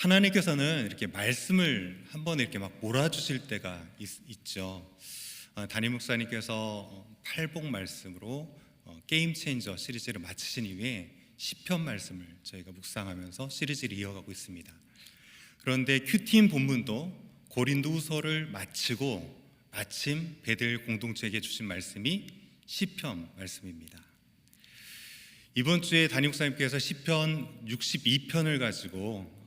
하나님께서는 이렇게 말씀을 한 번에 이렇게 막 몰아주실 때가 있죠. 담임 목사님께서 팔복 말씀으로 게임 체인저 시리즈를 마치신 이후에 시편 말씀을 저희가 묵상하면서 시리즈를 이어가고 있습니다. 그런데 큐티인 본문도 고린도후서를 마치고 마침 베들 공동체에게 주신 말씀이 시편 말씀입니다. 이번 주에 담임 목사님께서 시편 62편을 가지고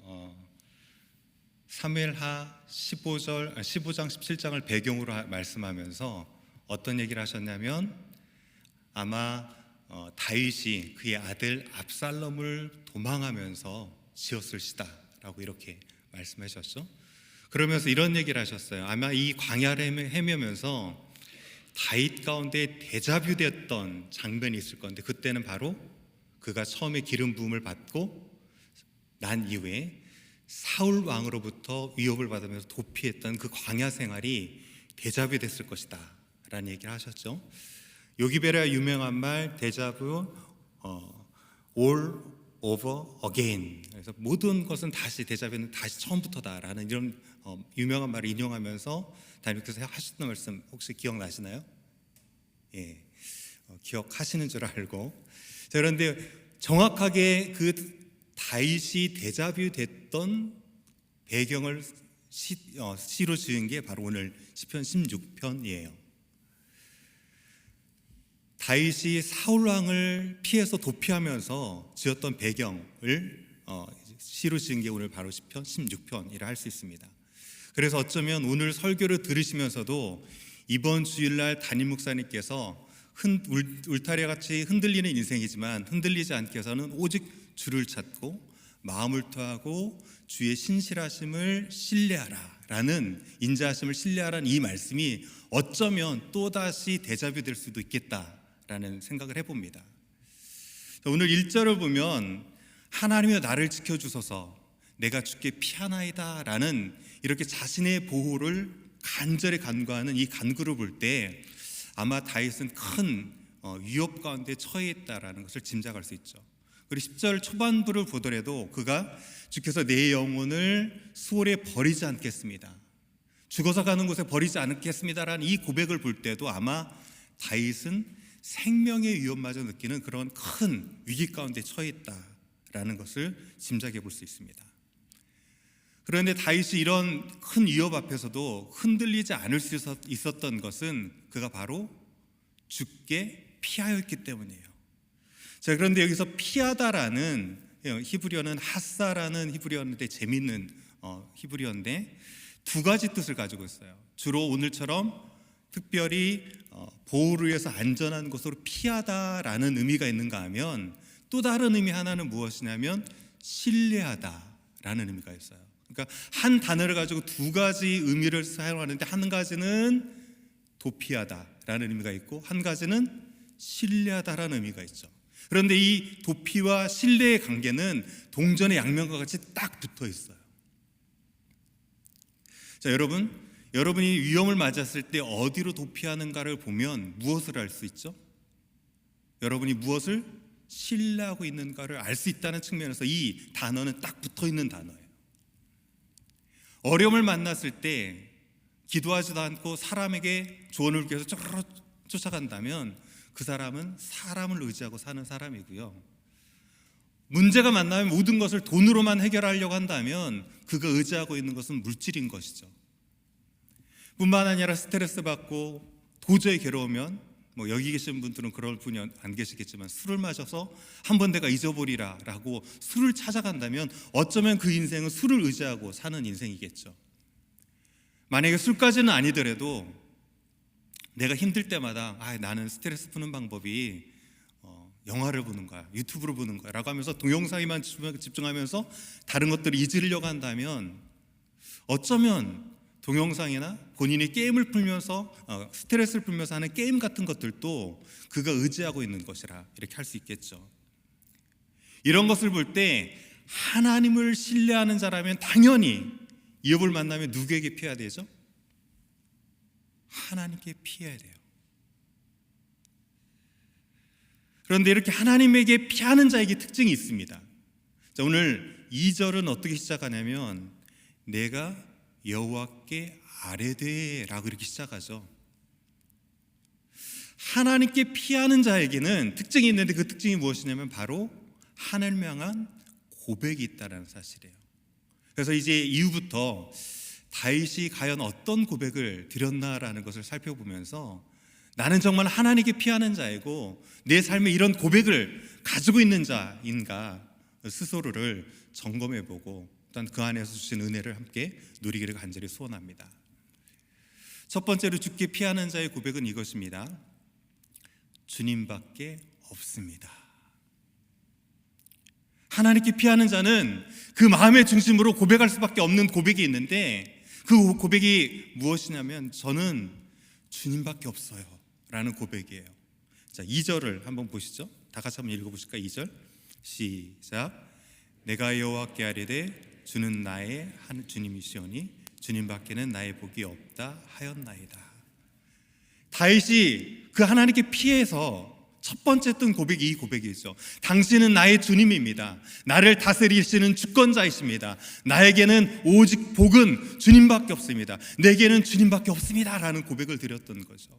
사무엘하 15장 17장을 배경으로 말씀하면서 어떤 얘기를 하셨냐면 아마 다윗이 그의 아들 압살롬을 도망하면서 지었을 시다라고 이렇게 말씀하셨죠. 그러면서 이런 얘기를 하셨어요. 아마 이 광야를 헤매면서 다윗 가운데 데자뷰됐던 장면이 있을 건데, 그때는 바로 그가 처음에 기름 부음을 받고 난 이후에 사울 왕으로부터 위협을 받으면서 도피했던 그 광야 생활이 데자뷰 됐을 것이다 라는 얘기를 하셨죠. 요기베라 유명한 말 데자뷰 all over again, 그래서 모든 것은 다시 데자뷰는 다시 처음부터다 라는 이런 유명한 말을 인용하면서 담임께서 하셨던 말씀 혹시 기억나시나요? 예, 기억하시는 줄 알고. 자, 그런데 정확하게 그 다윗이 데자뷰 됐던 배경을 시로 지은 게 바로 오늘 시편 16편이에요. 다윗이 사울 왕을 피해서 도피하면서 지었던 배경을 시로 지은 게 오늘 바로 시편 16편이라 할 수 있습니다. 그래서 어쩌면 오늘 설교를 들으시면서도 이번 주일날 담임 목사님께서 울타리같이 흔들리는 인생이지만 흔들리지 않게 해서는 오직 주를 찾고 마음을 토하고 주의 신실하심을 신뢰하라 라는, 인자하심을 신뢰하라는 이 말씀이 어쩌면 또다시 데자뷰 될 수도 있겠다라는 생각을 해봅니다. 오늘 1절을 보면 하나님이 나를 지켜주소서 내가 주께 피하나이다 라는 이렇게 자신의 보호를 간절히 간구하는 이 간구를 볼 때 아마 다윗은 큰 위협 가운데 처해 있다라는 것을 짐작할 수 있죠. 그리고 10절 초반부를 보더라도 그가 주께서 내 영혼을 수월에 버리지 않겠습니다, 죽어서 가는 곳에 버리지 않겠습니다라는 이 고백을 볼 때도 아마 다윗은 생명의 위협마저 느끼는 그런 큰 위기 가운데 처해 있다라는 것을 짐작해 볼 수 있습니다. 그런데 다윗이 이런 큰 위협 앞에서도 흔들리지 않을 수 있었던 것은 그가 바로 주께 피하였기 때문이에요. 자, 그런데 여기서 피하다라는 히브리어는 하사라는 히브리어인데 재미있는 히브리어인데 두 가지 뜻을 가지고 있어요. 주로 오늘처럼 특별히 보호를 위해서 안전한 곳으로 피하다라는 의미가 있는가 하면 또 다른 의미 하나는 무엇이냐면 신뢰하다라는 의미가 있어요. 그러니까 한 단어를 가지고 두 가지 의미를 사용하는데 한 가지는 도피하다라는 의미가 있고 한 가지는 신뢰하다라는 의미가 있죠. 그런데 이 도피와 신뢰의 관계는 동전의 양면과 같이 딱 붙어 있어요. 자, 여러분이 위험을 맞았을 때 어디로 도피하는가를 보면 무엇을 알 수 있죠? 여러분이 무엇을 신뢰하고 있는가를 알 수 있다는 측면에서 이 단어는 딱 붙어 있는 단어예요. 어려움을 만났을 때 기도하지도 않고 사람에게 조언을 구해서 쫓아간다면 그 사람은 사람을 의지하고 사는 사람이고요. 문제가 만나면 모든 것을 돈으로만 해결하려고 한다면 그가 의지하고 있는 것은 물질인 것이죠. 뿐만 아니라 스트레스 받고 도저히 괴로우면 여기 계신 분들은 그럴 분이 안 계시겠지만 술을 마셔서 한번 내가 잊어버리라 라고 술을 찾아간다면 어쩌면 그 인생은 술을 의지하고 사는 인생이겠죠. 만약에 술까지는 아니더라도 내가 힘들 때마다 나는 스트레스 푸는 방법이 영화를 보는 거야, 유튜브를 보는 거야 라고 하면서 동영상에만 집중하면서 다른 것들을 잊으려고 한다면 어쩌면 동영상이나 본인이 게임을 풀면서 스트레스를 풀면서 하는 게임 같은 것들도 그가 의지하고 있는 것이라 이렇게 할 수 있겠죠. 이런 것을 볼 때 하나님을 신뢰하는 자라면 당연히 위협을 만나면 누구에게 피해야 되죠? 하나님께 피해야 돼요. 그런데 이렇게 하나님에게 피하는 자에게 특징이 있습니다. 자, 오늘 2절은 어떻게 시작하냐면 내가 여호와께 아뢰되라고 이렇게 시작하죠. 하나님께 피하는 자에게는 특징이 있는데 그 특징이 무엇이냐면 바로 하나님을 향한 고백이 있다는 사실이에요. 그래서 이제 이후부터 다윗이 과연 어떤 고백을 드렸나라는 것을 살펴보면서 나는 정말 하나님께 피하는 자이고 내 삶에 이런 고백을 가지고 있는 자인가 스스로를 점검해보고 일단 그 안에서 주신 은혜를 함께 누리기를 간절히 소원합니다. 첫 번째로 주께 피하는 자의 고백은 이것입니다. 주님밖에 없습니다. 하나님께 피하는 자는 그 마음의 중심으로 고백할 수밖에 없는 고백이 있는데 그 고백이 무엇이냐면 저는 주님밖에 없어요 라는 고백이에요. 자, 2절을 한번 보시죠. 다 같이 한번 읽어보실까요? 2절 시작. 내가 여호와께 아뢰되 주는 나의 한 주님이시오니 주님밖에는 나의 복이 없다 하였나이다. 다윗이 그 하나님께 피해서 첫 번째 했던 고백이 이 고백이죠. 당신은 나의 주님입니다. 나를 다스리시는 주권자이십니다. 나에게는 오직 복은 주님밖에 없습니다. 내게는 주님밖에 없습니다 라는 고백을 드렸던 거죠.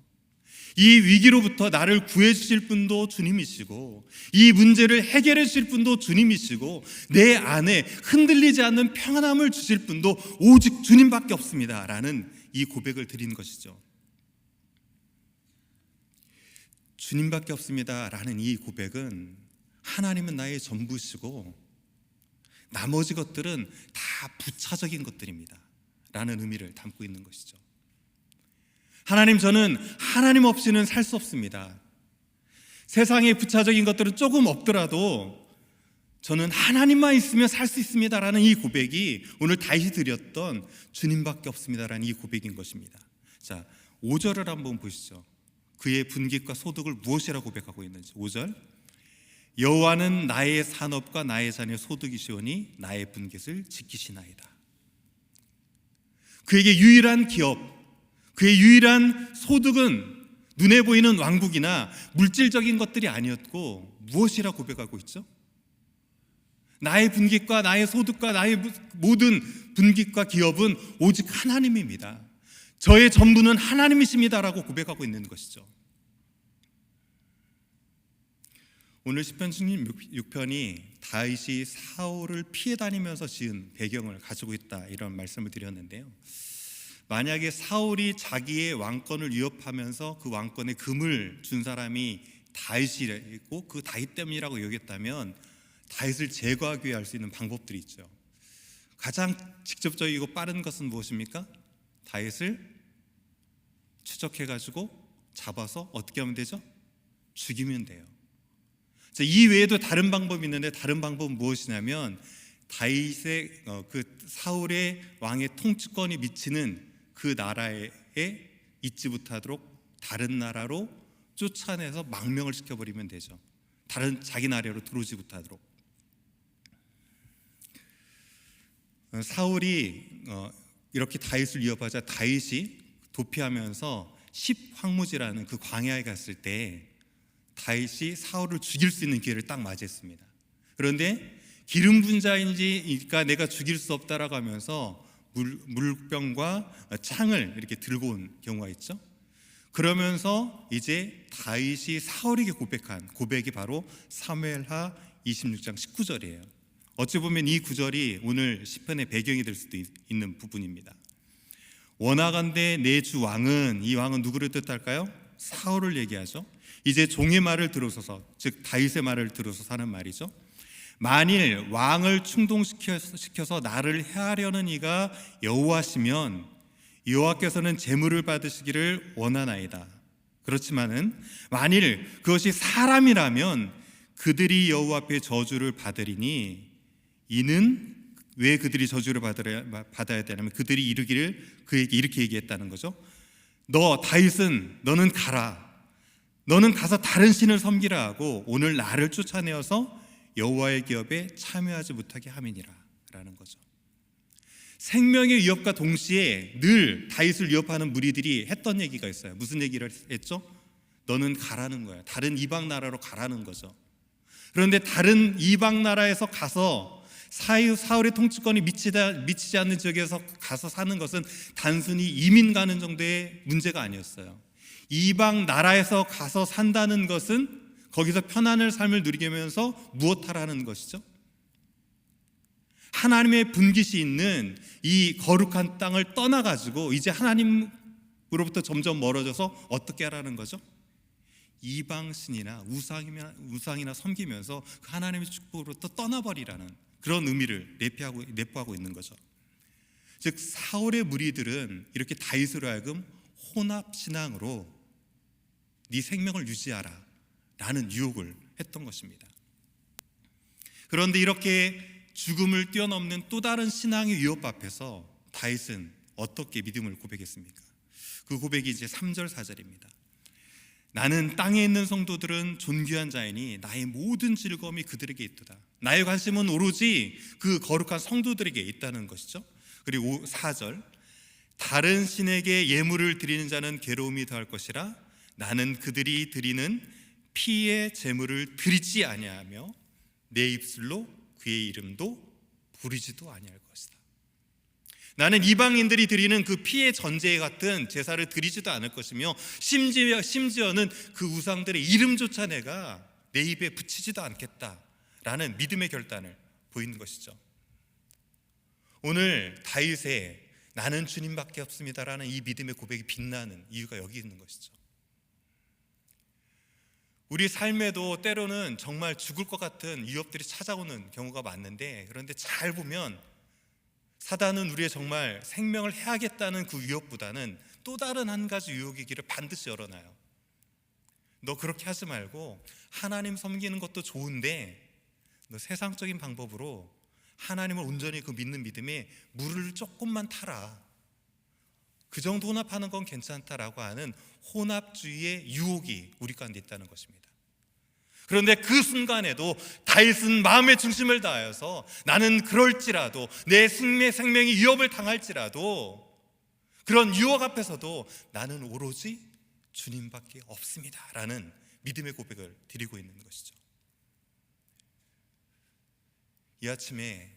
이 위기로부터 나를 구해주실 분도 주님이시고 이 문제를 해결해 주실 분도 주님이시고 내 안에 흔들리지 않는 평안함을 주실 분도 오직 주님밖에 없습니다 라는 이 고백을 드린 것이죠. 주님밖에 없습니다 라는 이 고백은 하나님은 나의 전부시고 나머지 것들은 다 부차적인 것들입니다 라는 의미를 담고 있는 것이죠. 하나님, 저는 하나님 없이는 살 수 없습니다. 세상의 부차적인 것들은 조금 없더라도 저는 하나님만 있으면 살 수 있습니다 라는 이 고백이 오늘 다윗이 드렸던 주님밖에 없습니다 라는 이 고백인 것입니다. 자, 5절을 한번 보시죠. 그의 분깃과 소득을 무엇이라고 고백하고 있는지. 5절 여호와는 나의 산업과 나의 자녀의 소득이시오니 나의 분깃을 지키시나이다. 그에게 유일한 기업, 그의 유일한 소득은 눈에 보이는 왕국이나 물질적인 것들이 아니었고 무엇이라고 고백하고 있죠? 나의 분깃과 나의 소득과 나의 모든 분깃과 기업은 오직 하나님입니다. 저의 전부는 하나님이십니다라고 고백하고 있는 것이죠. 오늘 시편 16편이 다윗이 사울을 피해 다니면서 지은 배경을 가지고 있다 이런 말씀을 드렸는데요. 만약에 사울이 자기의 왕권을 위협하면서 그 왕권에 금을 준 사람이 다윗이고 그 다윗 때문이라고 여겼다면 다윗을 제거하기 위해 할 수 있는 방법들이 있죠. 가장 직접적이고 빠른 것은 무엇입니까? 다윗을 추적해가지고 잡아서 어떻게 하면 되죠? 죽이면 돼요. 이 외에도 다른 방법이 있는데 다른 방법은 무엇이냐면 다윗의 그 사울의 왕의 통치권이 미치는 그 나라에 있지 못하도록 다른 나라로 쫓아내서 망명을 시켜버리면 되죠. 다른 자기 나라로 들어오지 못하도록. 사울이 이렇게 다윗을 위협하자 다윗이 도피하면서 십황무지라는 그 광야에 갔을 때 다윗이 사울을 죽일 수 있는 기회를 딱 맞이했습니다. 그런데 기름 분자인지니까 내가 죽일 수 없다라고 하면서 물병과 창을 이렇게 들고 온 경우가 있죠. 그러면서 이제 다윗이 사울에게 고백한 고백이 바로 사무엘하 26장 19절이에요. 어찌 보면 이 구절이 오늘 시편의 배경이 될 수도 있는 부분입니다. 원하건대 내 주 왕은, 이 왕은 누구를 뜻할까요? 사울을 얘기하죠. 이제 종의 말을 들어서서, 즉 다윗의 말을 들어서 하는 말이죠. 만일 왕을 충동시켜서 나를 해하려는 이가 여호와시면 여호와께서는 재물을 받으시기를 원하나이다. 그렇지만은 만일 그것이 사람이라면 그들이 여호와 앞에 저주를 받으리니 이는 왜 그들이 저주를 받아야 되냐면 그들이 이르기를 그에게 이렇게 얘기했다는 거죠. 너 다윗은 너는 가라. 너는 가서 다른 신을 섬기라 하고 오늘 나를 쫓아내어서 여호와의 기업에 참여하지 못하게 함이니라 라는 거죠. 생명의 위협과 동시에 늘 다윗을 위협하는 무리들이 했던 얘기가 있어요. 무슨 얘기를 했죠? 너는 가라는 거야. 다른 이방 나라로 가라는 거죠. 그런데 다른 이방 나라에서 가서 사울의 통치권이 미치지 않는 지역에서 가서 사는 것은 단순히 이민 가는 정도의 문제가 아니었어요. 이방 나라에서 가서 산다는 것은 거기서 편안한 삶을 누리게 하면서 무엇하라는 것이죠? 하나님의 분깃이 있는 이 거룩한 땅을 떠나가지고 이제 하나님으로부터 점점 멀어져서 어떻게 하라는 거죠? 이방신이나 우상이나 섬기면서 그 하나님의 축복으로부터 떠나버리라는 그런 의미를 내포하고 있는 거죠. 즉 사울의 무리들은 이렇게 다윗으로 하여금 혼합신앙으로 네 생명을 유지하라 라는 유혹을 했던 것입니다. 그런데 이렇게 죽음을 뛰어넘는 또 다른 신앙의 위협 앞에서 다윗은 어떻게 믿음을 고백했습니까? 그 고백이 이제 3절 4절입니다. 나는 땅에 있는 성도들은 존귀한 자이니 나의 모든 즐거움이 그들에게 있도다. 나의 관심은 오로지 그 거룩한 성도들에게 있다는 것이죠. 그리고 4절 다른 신에게 예물을 드리는 자는 괴로움이 더할 것이라 나는 그들이 드리는 피의 제물을 드리지 아니하며 내 입술로 그의 이름도 부르지도 아니할 것이다. 나는 이방인들이 드리는 그 피의 전제 같은 제사를 드리지도 않을 것이며 심지어는 그 우상들의 이름조차 내가 내 입에 붙이지도 않겠다라는 믿음의 결단을 보이는 것이죠. 오늘 다윗의 나는 주님밖에 없습니다라는 이 믿음의 고백이 빛나는 이유가 여기 있는 것이죠. 우리 삶에도 때로는 정말 죽을 것 같은 위협들이 찾아오는 경우가 많은데, 그런데 잘 보면 사단은 우리의 정말 생명을 해야겠다는 그 위협보다는 또 다른 한 가지 유혹의 길을 반드시 열어놔요. 너 그렇게 하지 말고 하나님 섬기는 것도 좋은데 너 세상적인 방법으로 하나님을 온전히 그 믿는 믿음에 물을 조금만 타라. 그 정도 혼합하는 건 괜찮다라고 하는 혼합주의의 유혹이 우리 가운데 있다는 것입니다. 그런데 그 순간에도 다윗은 마음의 중심을 다하여서 나는 그럴지라도 내 생명이 위협을 당할지라도 그런 유혹 앞에서도 나는 오로지 주님밖에 없습니다 라는 믿음의 고백을 드리고 있는 것이죠. 이 아침에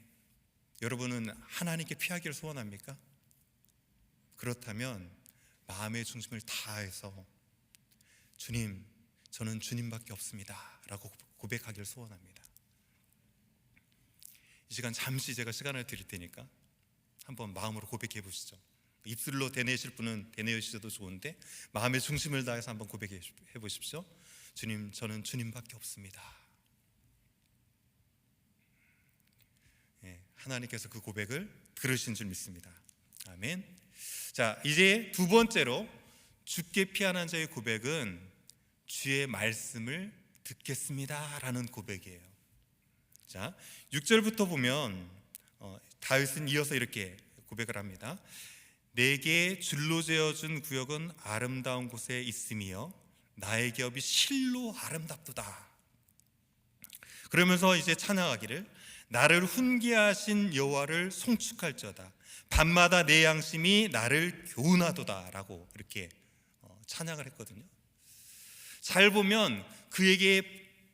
여러분은 하나님께 피하기를 소원합니까? 그렇다면 마음의 중심을 다해서 주님, 저는 주님밖에 없습니다 라고 고백하기를 소원합니다. 이 시간 잠시 제가 시간을 드릴 테니까 한번 마음으로 고백해 보시죠. 입술로 되뇌실 분은 되뇌으셔도 좋은데 마음의 중심을 다해서 한번 고백해 보십시오. 주님, 저는 주님밖에 없습니다. 하나님께서 그 고백을 들으신 줄 믿습니다. 아멘. 자, 이제 두 번째로 죽게 피하는 자의 고백은 주의 말씀을 듣겠습니다 라는 고백이에요. 자, 6절부터 보면 다윗은 이어서 이렇게 고백을 합니다. 내게 줄로 재어준 구역은 아름다운 곳에 있으며 나의 기업이 실로 아름답도다. 그러면서 이제 찬양하기를 나를 훈계하신 여호와를 송축할지어다. 밤마다 내 양심이 나를 교훈하도다 라고 이렇게 찬양을 했거든요. 잘 보면 그에게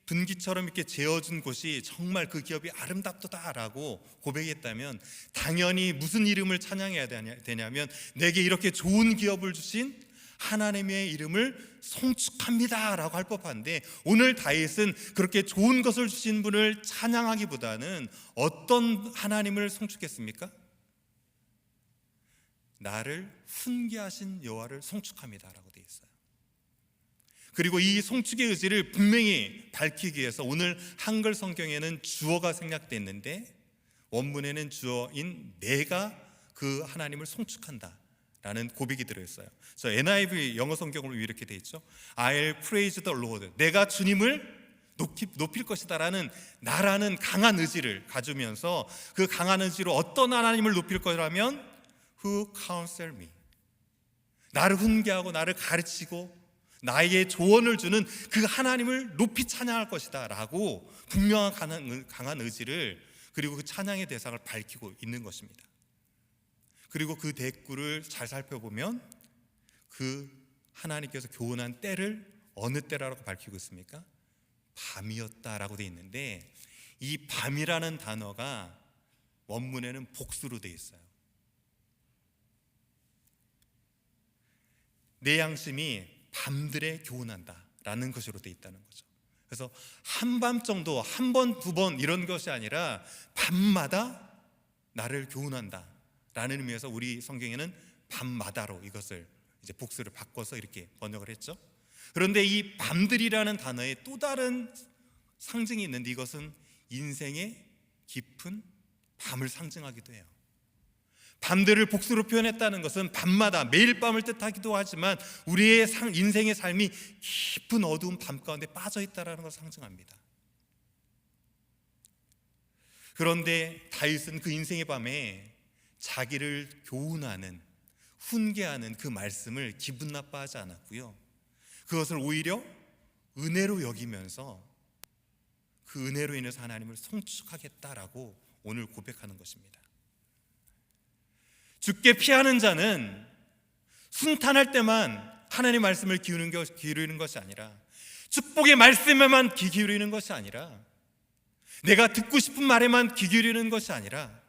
분기처럼 이렇게 재어준 곳이 정말 그 기업이 아름답도다 라고 고백했다면 당연히 무슨 이름을 찬양해야 되냐면 내게 이렇게 좋은 기업을 주신 하나님의 이름을 송축합니다 라고 할 법한데, 오늘 다윗은 그렇게 좋은 것을 주신 분을 찬양하기보다는 어떤 하나님을 송축했습니까? 나를 훈계하신 여호와를 송축합니다 라고 되어 있어요. 그리고 이 송축의 의지를 분명히 밝히기 위해서 오늘 한글 성경에는 주어가 생략됐는데 원문에는 주어인 내가 그 하나님을 송축한다 라는 고백이 들어있어요. 저 NIV 영어 성경으로 이렇게 되어 있죠. I'll praise the Lord. 내가 주님을 높일 것이다 라는 나라는 강한 의지를 가지면서 그 강한 의지로 어떤 하나님을 높일 거라면 Who counsel me. 나를 훈계하고 나를 가르치고 나에게 조언을 주는 그 하나님을 높이 찬양할 것이다 라고 분명한 강한 의지를, 그리고 그 찬양의 대상을 밝히고 있는 것입니다. 그리고 그 대꾸를 잘 살펴보면 그 하나님께서 교훈한 때를 어느 때라고 밝히고 있습니까? 밤이었다라고 되어 있는데 이 밤이라는 단어가 원문에는 복수로 되어 있어요. 내 양심이 밤들에 교훈한다라는 것으로 되어 있다는 거죠. 그래서 한밤 정도, 한 번, 두 번 이런 것이 아니라 밤마다 나를 교훈한다라는 의미에서 우리 성경에는 밤마다로 이것을 이제 복수를 바꿔서 이렇게 번역을 했죠. 그런데 이 밤들이라는 단어에 또 다른 상징이 있는데, 이것은 인생의 깊은 밤을 상징하기도 해요. 밤들을 복수로 표현했다는 것은 밤마다, 매일 밤을 뜻하기도 하지만 우리의 인생의 삶이 깊은 어두운 밤 가운데 빠져 있다는 것을 상징합니다. 그런데 다윗은 그 인생의 밤에 자기를 교훈하는, 훈계하는 그 말씀을 기분 나빠하지 않았고요, 그것을 오히려 은혜로 여기면서 그 은혜로 인해서 하나님을 송축하겠다라고 오늘 고백하는 것입니다. 주께 피하는 자는 순탄할 때만 하나님의 말씀을 기울이는 것이 아니라, 축복의 말씀에만 귀 기울이는 것이 아니라, 내가 듣고 싶은 말에만 귀 기울이는 것이 아니라,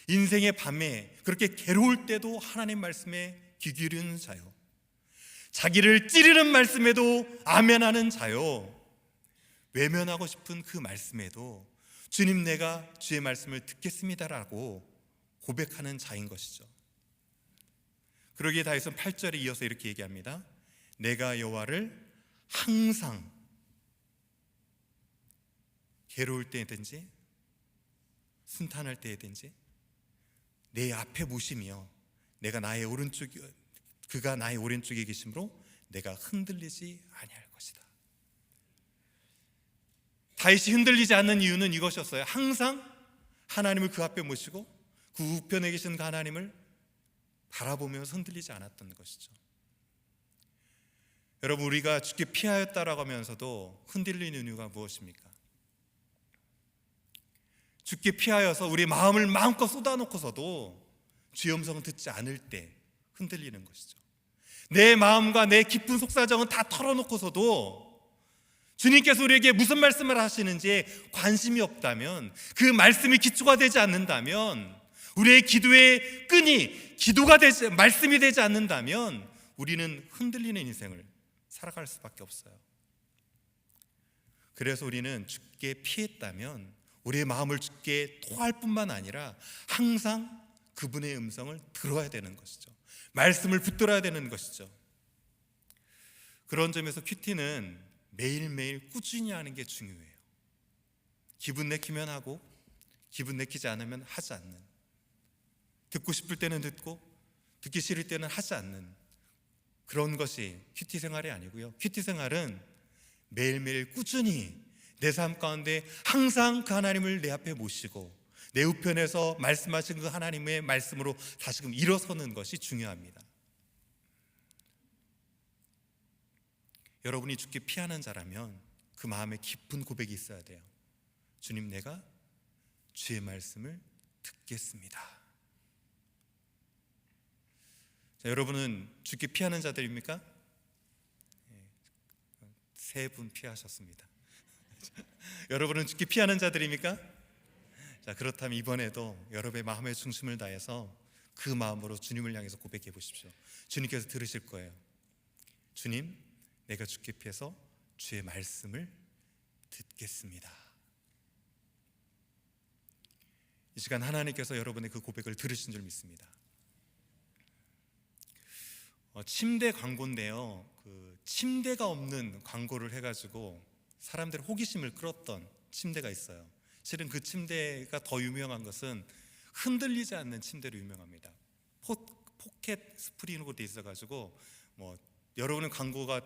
인생의 밤에 그렇게 괴로울 때도 하나님 말씀에 귀 기울이는 자요, 자기를 찌르는 말씀에도 아멘하는 자요, 외면하고 싶은 그 말씀에도 주님, 내가 주의 말씀을 듣겠습니다라고 고백하는 자인 것이죠. 그러기에 다윗은 8절에 이어서 이렇게 얘기합니다. 내가 여호와를 항상 괴로울 때든지 순탄할 때든지 내 앞에 모시며 그가 나의 오른쪽에 계심으로 내가 흔들리지 아니할 것이다. 다윗이 흔들리지 않는 이유는 이것이었어요. 항상 하나님을 그 앞에 모시고 그 우편에 계신 그 하나님을 바라보면서 흔들리지 않았던 것이죠. 여러분, 우리가 주께 피하였다라고 하면서도 흔들리는 이유가 무엇입니까? 주께 피하여서 우리 마음을 마음껏 쏟아놓고서도 주의 음성을 듣지 않을 때 흔들리는 것이죠. 내 마음과 내 깊은 속사정은 다 털어놓고서도 주님께서 우리에게 무슨 말씀을 하시는지에 관심이 없다면, 그 말씀이 기초가 되지 않는다면, 우리의 기도의 끈이 말씀이 되지 않는다면 우리는 흔들리는 인생을 살아갈 수밖에 없어요. 그래서 우리는 주께 피했다면 우리의 마음을 주께 토할 뿐만 아니라 항상 그분의 음성을 들어야 되는 것이죠. 말씀을 붙들어야 되는 것이죠. 그런 점에서 큐티는 매일매일 꾸준히 하는 게 중요해요. 기분 내키면 하고 기분 내키지 않으면 하지 않는, 듣고 싶을 때는 듣고 듣기 싫을 때는 하지 않는 그런 것이 큐티 생활이 아니고요. 큐티 생활은 매일매일 꾸준히 내 삶 가운데 항상 그 하나님을 내 앞에 모시고 내 우편에서 말씀하신 그 하나님의 말씀으로 다시금 일어서는 것이 중요합니다. 여러분이 주께 피하는 자라면 그 마음에 깊은 고백이 있어야 돼요. 주님, 내가 주의 말씀을 듣겠습니다. 자, 여러분은 주께 피하는 자들입니까? 세 분 피하셨습니다. 여러분은 주께 피하는 자들입니까? 자, 그렇다면 이번에도 여러분의 마음의 중심을 다해서 그 마음으로 주님을 향해서 고백해 보십시오. 주님께서 들으실 거예요. 주님, 내가 주께 피해서 주의 말씀을 듣겠습니다. 이 시간 하나님께서 여러분의 그 고백을 들으신 줄 믿습니다. 침대 광고인데요, 그 침대가 없는 광고를 해가지고 사람들의 호기심을 끌었던 침대가 있어요. 실은 그 침대가 더 유명한 것은 흔들리지 않는 침대로 유명합니다. 포켓 스프링으로 돼 있어가지고 여러분의 광고가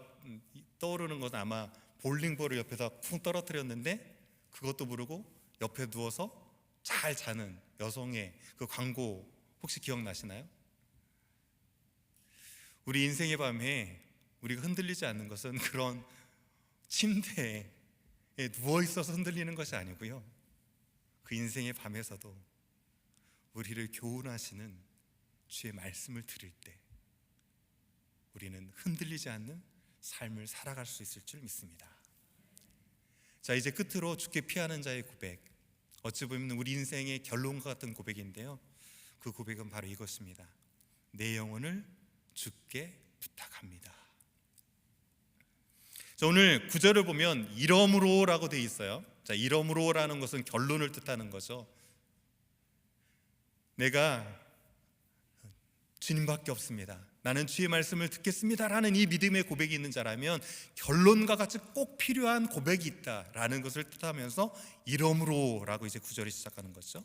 떠오르는 건 아마 볼링볼을 옆에다 쿵 떨어뜨렸는데 그것도 모르고 옆에 누워서 잘 자는 여성의 그 광고 혹시 기억나시나요? 우리 인생의 밤에 우리가 흔들리지 않는 것은 그런 침대에 누워 있어서 흔들리는 것이 아니고요, 그 인생의 밤에서도 우리를 교훈하시는 주의 말씀을 들을 때 우리는 흔들리지 않는 삶을 살아갈 수 있을 줄 믿습니다. 자, 이제 끝으로 주께 피하는 자의 고백, 어찌 보면 우리 인생의 결론과 같은 고백인데요, 그 고백은 바로 이것입니다. 내 영혼을 주께 부탁합니다. 자, 오늘 구절을 보면 이러므로라고 되어 있어요. 자, 이러므로라는 것은 결론을 뜻하는 거죠. 내가 주님밖에 없습니다, 나는 주의 말씀을 듣겠습니다라는 이 믿음의 고백이 있는 자라면 결론과 같이 꼭 필요한 고백이 있다라는 것을 뜻하면서 이러므로라고 이제 구절이 시작하는 거죠.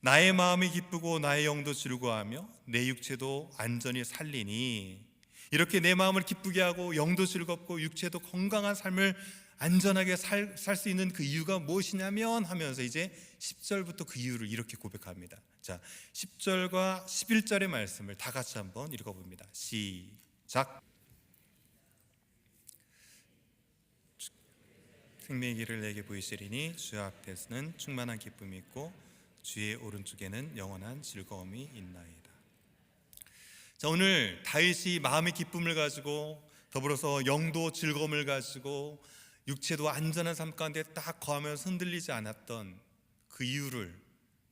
나의 마음이 기쁘고 나의 영도 즐거워하며 내 육체도 안전히 살리니, 이렇게 내 마음을 기쁘게 하고 영도 즐겁고 육체도 건강한 삶을 안전하게 살 수 있는 그 이유가 무엇이냐면 하면서 이제 10절부터 그 이유를 이렇게 고백합니다. 자, 10절과 11절의 말씀을 다 같이 한번 읽어봅니다. 시작. 생명의 길을 내게 보이시리니 주 앞에서는 충만한 기쁨이 있고 주의 오른쪽에는 영원한 즐거움이 있나이다. 자, 오늘 다윗이 마음의 기쁨을 가지고 더불어서 영도 즐거움을 가지고 육체도 안전한 삶 가운데 딱 거하면서 흔들리지 않았던 그 이유를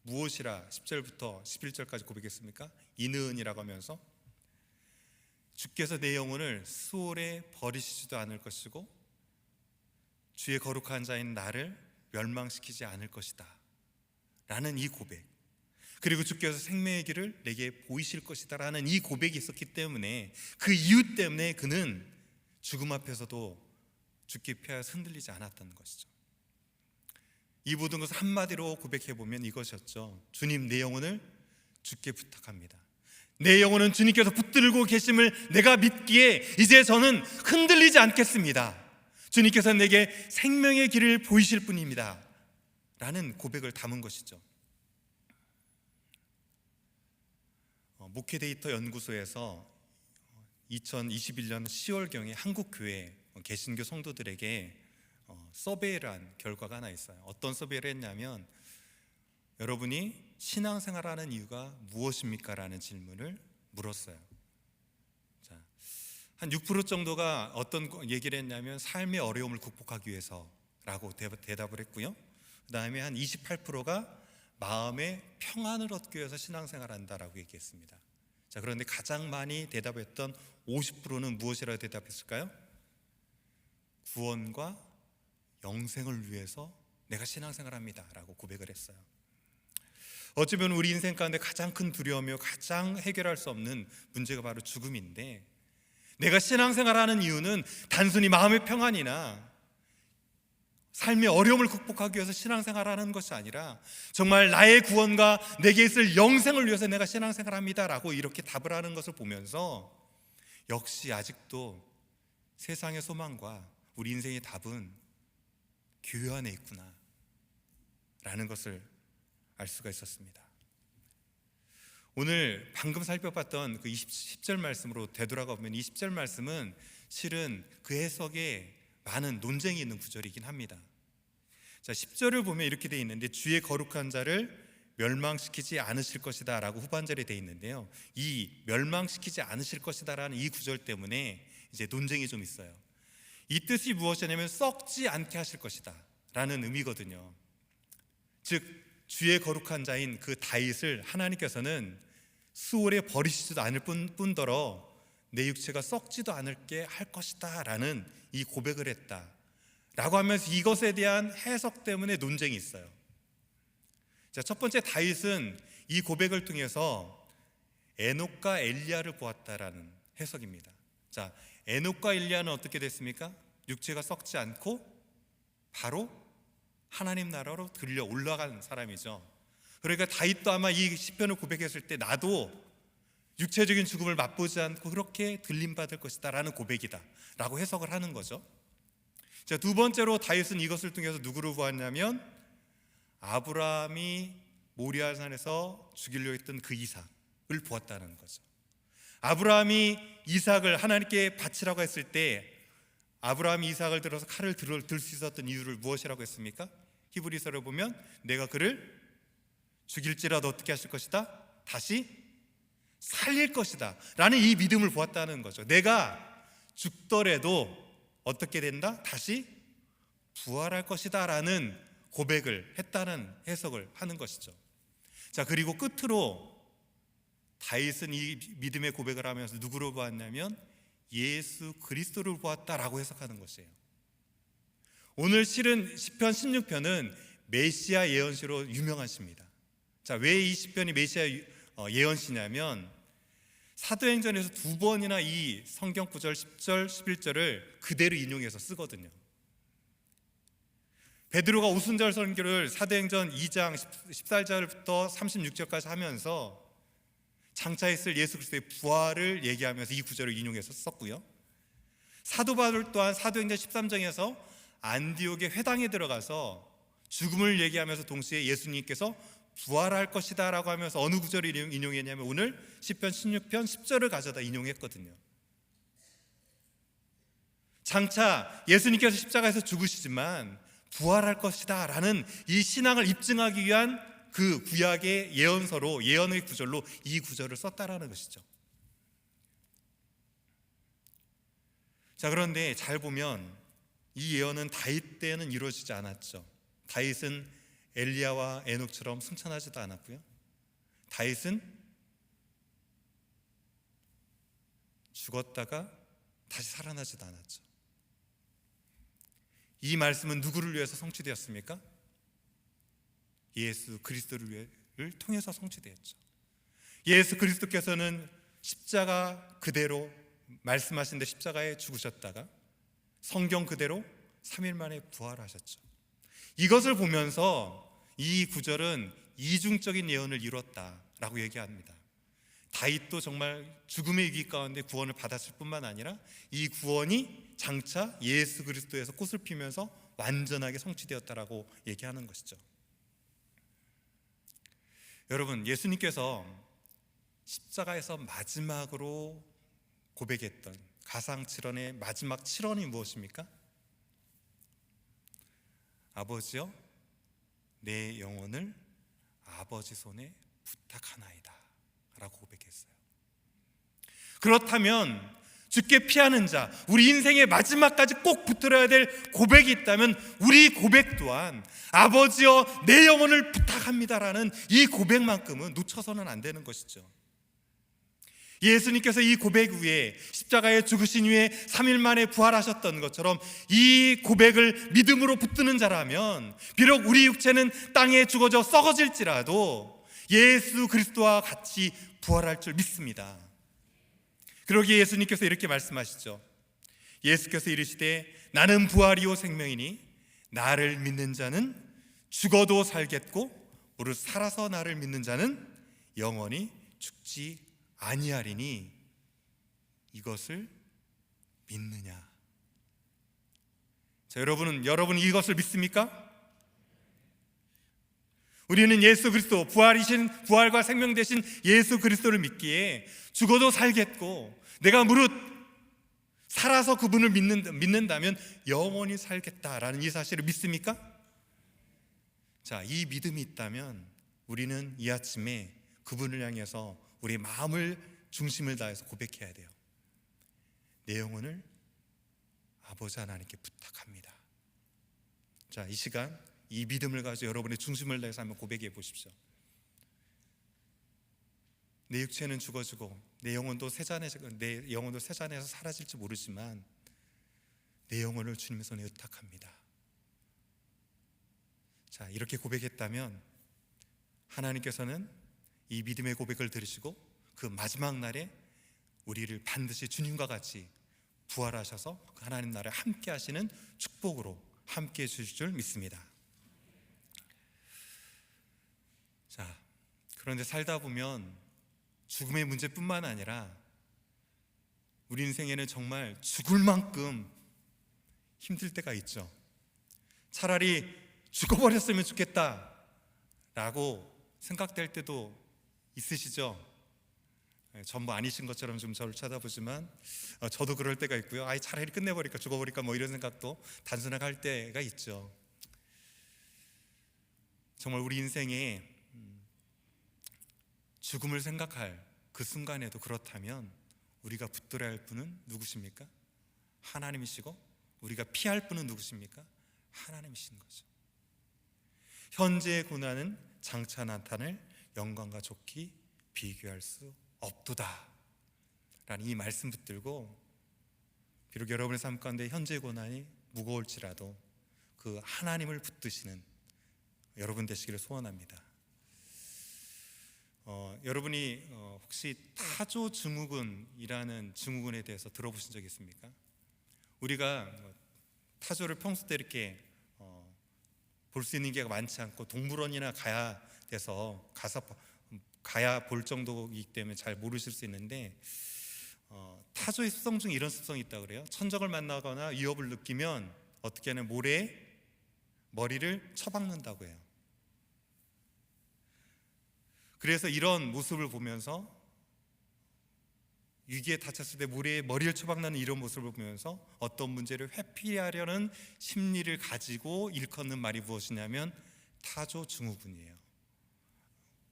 무엇이라 10절부터 11절까지 고백했습니까? 이는이라고 하면서 주께서 내 영혼을 수월에 버리시지도 않을 것이고 주의 거룩한 자인 나를 멸망시키지 않을 것이다 라는 이 고백, 그리고 주께서 생명의 길을 내게 보이실 것이다 라는 이 고백이 있었기 때문에, 그 이유 때문에 그는 죽음 앞에서도 주께 피하여 흔들리지 않았던 것이죠. 이 모든 것을 한마디로 고백해보면 이것이었죠. 주님, 내 영혼을 주께 부탁합니다. 내 영혼은 주님께서 붙들고 계심을 내가 믿기에 이제 저는 흔들리지 않겠습니다. 주님께서 내게 생명의 길을 보이실 분입니다 라는 고백을 담은 것이죠. 목회데이터 연구소에서 2021년 10월경에 한국교회 개신교 성도들에게 서베이를 한 결과가 하나 있어요. 어떤 서베이를 했냐면, 여러분이 신앙생활하는 이유가 무엇입니까? 라는 질문을 물었어요. 자, 한 6% 정도가 어떤 얘기를 했냐면 삶의 어려움을 극복하기 위해서라고 대답을 했고요. 그 다음에 한 28%가 마음의 평안을 얻기 위해서 신앙생활한다라고 얘기했습니다. 자, 그런데 가장 많이 대답했던 50%는 무엇이라고 대답했을까요? 구원과 영생을 위해서 내가 신앙생활합니다 라고 고백을 했어요. 어찌 보면 우리 인생 가운데 가장 큰 두려움이며 가장 해결할 수 없는 문제가 바로 죽음인데, 내가 신앙생활하는 이유는 단순히 마음의 평안이나 삶의 어려움을 극복하기 위해서 신앙생활하는 것이 아니라 정말 나의 구원과 내게 있을 영생을 위해서 내가 신앙생활합니다 라고 이렇게 답을 하는 것을 보면서, 역시 아직도 세상의 소망과 우리 인생의 답은 교회 안에 있구나 라는 것을 알 수가 있었습니다. 오늘 방금 살펴봤던 그 10절 말씀으로 되돌아가 보면, 이 10절 말씀은 실은 그 해석에 많은 논쟁이 있는 구절이긴 합니다. 자, 10절을 보면 이렇게 되어 있는데, 주의 거룩한 자를 멸망시키지 않으실 것이다 라고 후반절에 되어 있는데요, 이 멸망시키지 않으실 것이다 라는 이 구절 때문에 이제 논쟁이 좀 있어요. 이 뜻이 무엇이냐면 썩지 않게 하실 것이다 라는 의미거든요. 즉 주의 거룩한 자인 그 다윗을 하나님께서는 수월에 버리시지도 않을 뿐더러 내 육체가 썩지도 않게 할 것이다 라는 이 고백을 했다 라고 하면서 이것에 대한 해석 때문에 논쟁이 있어요. 자, 첫 번째, 다윗은 이 고백을 통해서 에녹과 엘리야를 보았다라는 해석입니다. 자, 에녹과 엘리야는 어떻게 됐습니까? 육체가 썩지 않고 바로 하나님 나라로 들려 올라간 사람이죠. 그러니까 다윗도 아마 이 시편을 고백했을 때 나도 육체적인 죽음을 맛보지 않고 그렇게 들림받을 것이다 라는 고백이다 라고 해석을 하는 거죠. 자, 두 번째로 다윗은 이것을 통해서 누구를 보았냐면 아브라함이 모리아산에서 죽이려 했던 그 이삭을 보았다는 거죠. 아브라함이 이삭을 하나님께 바치라고 했을 때 아브라함이 이삭을 들어서 칼을 들 수 있었던 이유를 무엇이라고 했습니까? 히브리서를 보면 내가 그를 죽일지라도 어떻게 하실 것이다? 다시 살릴 것이다 라는 이 믿음을 보았다는 거죠. 내가 죽더라도 어떻게 된다? 다시 부활할 것이다 라는 고백을 했다는 해석을 하는 것이죠. 자, 그리고 끝으로 다윗은 이 믿음의 고백을 하면서 누구를 보았냐면 예수 그리스도를 보았다라고 해석하는 것이에요. 오늘 실은 시편 16편은 메시아 예언시로 유명하십니다. 자, 왜 이 시편이 메시아 예언시냐면 사도행전에서 두 번이나 이 성경 구절 10절 11절을 그대로 인용해서 쓰거든요. 베드로가 오순절 선교를 사도행전 2장 14절부터 36절까지 하면서 장차 있을 예수 그리스도의 부활을 얘기하면서 이 구절을 인용해서 썼고요. 사도 바울 또한 사도행전 13장에서 안디옥의 회당에 들어가서 죽음을 얘기하면서 동시에 예수님께서 부활할 것이다 라고 하면서 어느 구절을 인용했냐면 오늘 시편 16편 10절을 가져다 인용했거든요. 장차 예수님께서 십자가에서 죽으시지만 부활할 것이다 라는 이 신앙을 입증하기 위한 그 구약의 예언서로, 예언의 구절로 이 구절을 썼다라는 것이죠. 자, 그런데 잘 보면 이 예언은 다윗 때는 이루어지지 않았죠. 다윗은 엘리야와 에녹처럼 승천하지도 않았고요. 다윗은 죽었다가 다시 살아나지도 않았죠. 이 말씀은 누구를 위해서 성취되었습니까? 예수 그리스도를 통해서 성취되었죠. 예수 그리스도께서는 십자가 그대로 말씀하신 데 십자가에 죽으셨다가 성경 그대로 3일 만에 부활하셨죠. 이것을 보면서 이 구절은 이중적인 예언을 이뤘다라고 얘기합니다. 다윗도 정말 죽음의 위기 가운데 구원을 받았을 뿐만 아니라 이 구원이 장차 예수 그리스도에서 꽃을 피면서 완전하게 성취되었다라고 얘기하는 것이죠. 여러분, 예수님께서 십자가에서 마지막으로 고백했던 가상 7원의 마지막 7원이 무엇입니까? 아버지여, 내 영혼을 아버지 손에 부탁하나이다 라고 고백했어요. 그렇다면 주께 피하는 자, 우리 인생의 마지막까지 꼭 붙들어야 될 고백이 있다면 우리 고백 또한 아버지여 내 영혼을 부탁합니다라는 이 고백만큼은 놓쳐서는 안 되는 것이죠. 예수님께서 이 고백 위에 십자가에 죽으신 후에 3일 만에 부활하셨던 것처럼 이 고백을 믿음으로 붙드는 자라면 비록 우리 육체는 땅에 죽어져 썩어질지라도 예수 그리스도와 같이 부활할 줄 믿습니다. 그러기에 예수님께서 이렇게 말씀하시죠. 예수께서 이르시되 나는 부활이요 생명이니 나를 믿는 자는 죽어도 살겠고 오늘 살아서 나를 믿는 자는 영원히 죽지 아니하리니 이것을 믿느냐? 자, 여러분은 이것을 믿습니까? 우리는 예수 그리스도, 부활과 생명 되신 예수 그리스도를 믿기에 죽어도 살겠고 내가 무릇 살아서 그분을 믿는다면 영원히 살겠다라는 이 사실을 믿습니까? 자, 이 믿음이 있다면 우리는 이 아침에 그분을 향해서 우리의 마음을 중심을 다해서 고백해야 돼요. 내 영혼을 아버지 하나님께 부탁합니다. 자, 이 시간 이 믿음을 가지고 여러분의 중심을 다해서 한번 고백해 보십시오. 내 육체는 죽어지고 내 영혼도 세잔에서 사라질지 모르지만 내 영혼을 주님의 손에 의탁합니다. 자, 이렇게 고백했다면 하나님께서는 이 믿음의 고백을 들으시고 그 마지막 날에 우리를 반드시 주님과 같이 부활하셔서 그 하나님 나라에 함께 하시는 축복으로 함께 해주실 줄 믿습니다. 자, 그런데 살다 보면 죽음의 문제뿐만 아니라 우리 인생에는 정말 죽을 만큼 힘들 때가 있죠. 차라리 죽어버렸으면 좋겠다라고 생각될 때도 있으시죠? 전부 아니신 것처럼 좀 저를 쳐다보지만 저도 그럴 때가 있고요. 차라리 끝내버릴까 죽어버릴까 뭐 이런 생각도 단순하게 할 때가 있죠. 정말 우리 인생에 죽음을 생각할 그 순간에도 그렇다면 우리가 붙들어야 할 분은 누구십니까? 하나님이시고 우리가 피할 분은 누구십니까? 하나님이신 거죠. 현재의 고난은 장차 나타날 영광과 좋기 비교할 수 없도다 라는 이 말씀 붙들고, 비록 여러분의 삶 가운데 현재의 고난이 무거울지라도 그 하나님을 붙드시는 여러분 되시기를 소원합니다. 여러분이 혹시 타조 증후군이라는 증후군에 대해서 들어보신 적 있습니까? 우리가 타조를 평소 때 이렇게 볼 수 있는 게 많지 않고 동물원이나 가야 볼 정도이기 때문에 잘 모르실 수 있는데, 타조의 습성 중에 이런 습성이 있다고 그래요. 천적을 만나거나 위협을 느끼면 어떻게 하냐면 모래에 머리를 쳐박는다고 해요. 그래서 이런 모습을 보면서, 위기에 닥쳤을 때 모래에 머리를 쳐박는 이런 모습을 보면서 어떤 문제를 회피하려는 심리를 가지고 일컫는 말이 무엇이냐면 타조 증후군이에요.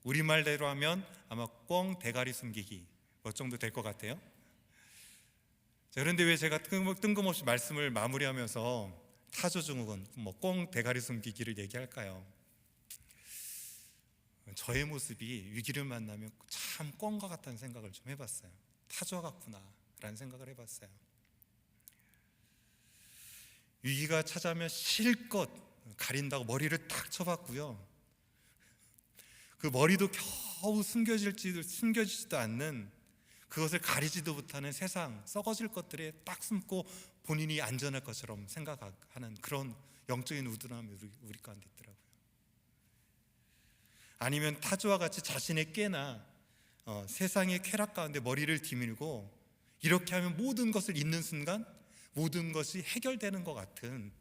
우리말대로 하면 아마 꿩 대가리 숨기기 정도 될 것 같아요. 자, 그런데 왜 제가 뜬금없이 말씀을 마무리하면서 타조 증후군, 꿩 대가리 숨기기를 얘기할까요? 저의 모습이 위기를 만나면 참 꿩과 같다는 생각을 좀 해봤어요. 타조와 같구나 라는 생각을 해봤어요. 위기가 찾아오면 실컷 가린다고 머리를 탁 쳐봤고요, 그 머리도 겨우 숨겨지지도 않는, 그것을 가리지도 못하는 세상 썩어질 것들에 딱 숨고 본인이 안전할 것처럼 생각하는 그런 영적인 우둔함이 우리 가운데 있더라고요. 아니면 타조와 같이 자신의 깨나 세상의 쾌락 가운데 머리를 디밀고 이렇게 하면 모든 것을 잊는 순간 모든 것이 해결되는 것 같은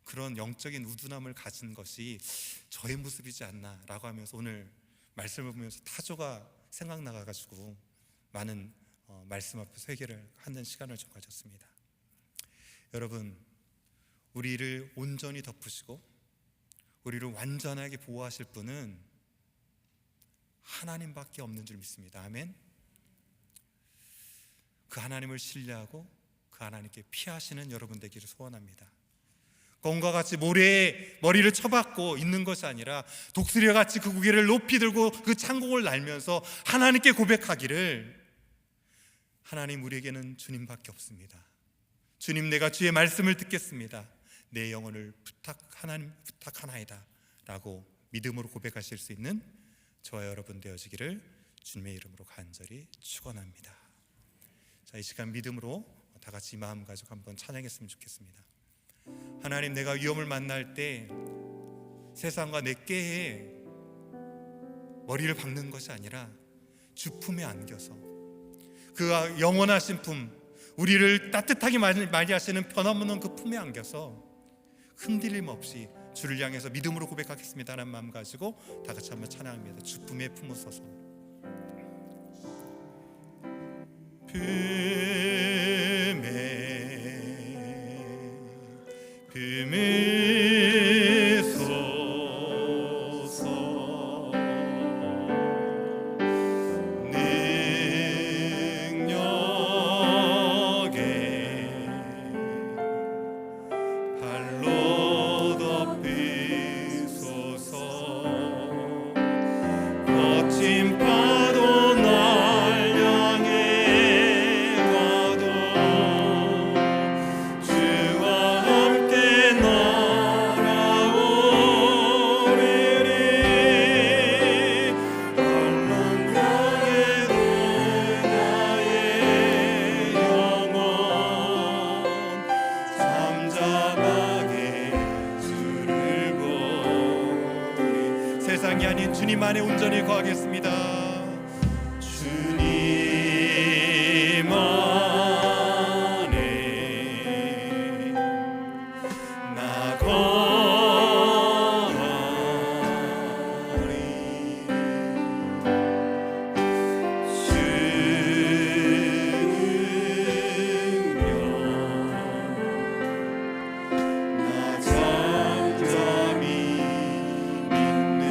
그런 영적인 우둔함을 가진 것이 저의 모습이지 않나라고 하면서 오늘 말씀을 보면서 타조가 생각나가지고 많은 말씀 앞에서 회개를 하는 시간을 좀 가졌습니다. 여러분, 우리를 온전히 덮으시고 우리를 완전하게 보호하실 분은 하나님밖에 없는 줄 믿습니다. 아멘. 그 하나님을 신뢰하고 그 하나님께 피하시는 여러분 되기를 소원합니다. 꿩과 같이 모래에 머리를 쳐박고 있는 것이 아니라 독수리와 같이 그 고개를 높이 들고 그 창공을 날면서 하나님께 고백하기를, 하나님, 우리에게는 주님밖에 없습니다. 주님, 내가 주의 말씀을 듣겠습니다. 내 영혼을 부탁하나이다 라고 믿음으로 고백하실 수 있는 저와 여러분 되어지기를 주님의 이름으로 간절히 축원합니다. 자, 이 시간 믿음으로 다 같이 이 마음 가지고 한번 찬양했으면 좋겠습니다. 하나님, 내가 위험을 만날 때 세상과 내 깨에 머리를 박는 것이 아니라 주 품에 안겨서 그 영원하신 품, 우리를 따뜻하게 맞이하시는 변함없는 그 품에 안겨서 흔들림 없이 주를 향해서 믿음으로 고백하겠습니다 하는 마음 가지고 다 같이 한번 찬양합니다. 주 품에 품으소서. 품으소서. 능력에 발로 덮으소서. 거친 파도 날 향해 와도 주와 함께 날아오리리. 헐렁 향해도 나의 영혼 잠잠하게 주를 보리. 세상이 아닌 주님 안에 온전히 거하겠습니다. 주님 안에 나 거하리. 주 능력 나 잠잠히 믿네.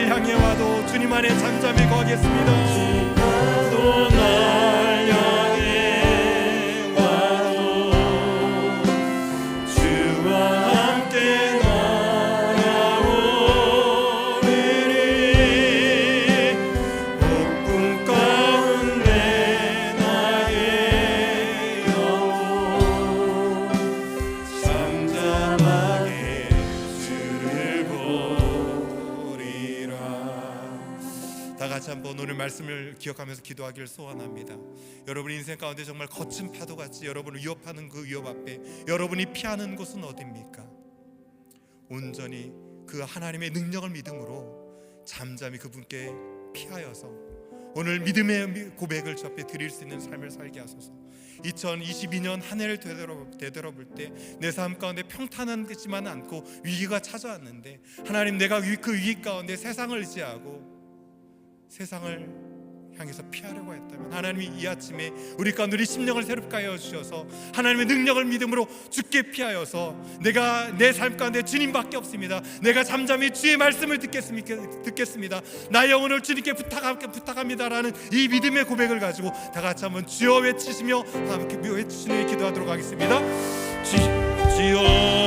날 향해 와도 주님 안에 잠잠히 거하겠습니다. 또 날 향해 와도 주와 함께 날아오리니 폭풍 가운데 나의 영혼 잠잠하게 주를 보리라. 다 같이 한번 오늘 말씀을 기억하면서 기도하기를 소원합니다. 여러분 인생 가운데 정말 거친 파도같이 여러분을 위협하는 그 위협 앞에 여러분이 피하는 곳은 어디입니까? 온전히 그 하나님의 능력을 믿음으로 잠잠히 그분께 피하여서 오늘 믿음의 고백을 주 앞에 드릴 수 있는 삶을 살게 하소서. 2022년 한 해를 되돌아볼 때 내 삶 가운데 평탄하지만 않고 위기가 찾아왔는데 하나님, 내가 그 위기 가운데 세상을 의지하고 세상을 향해서 피하려고 했다면 하나님이 이 아침에 우리 가운데 우리 심령을 새롭게 하여 주셔서 하나님의 능력을 믿음으로 주께 피하여서 내가 내 삶 가운데 주님밖에 없습니다. 내가 잠잠히 주의 말씀을 듣겠습니다. 나의 영혼을 주님께 부탁합니다라는 이 믿음의 고백을 가지고 다 같이 한번 주여 외치시며 함께 외치시며 기도하도록 하겠습니다. 주여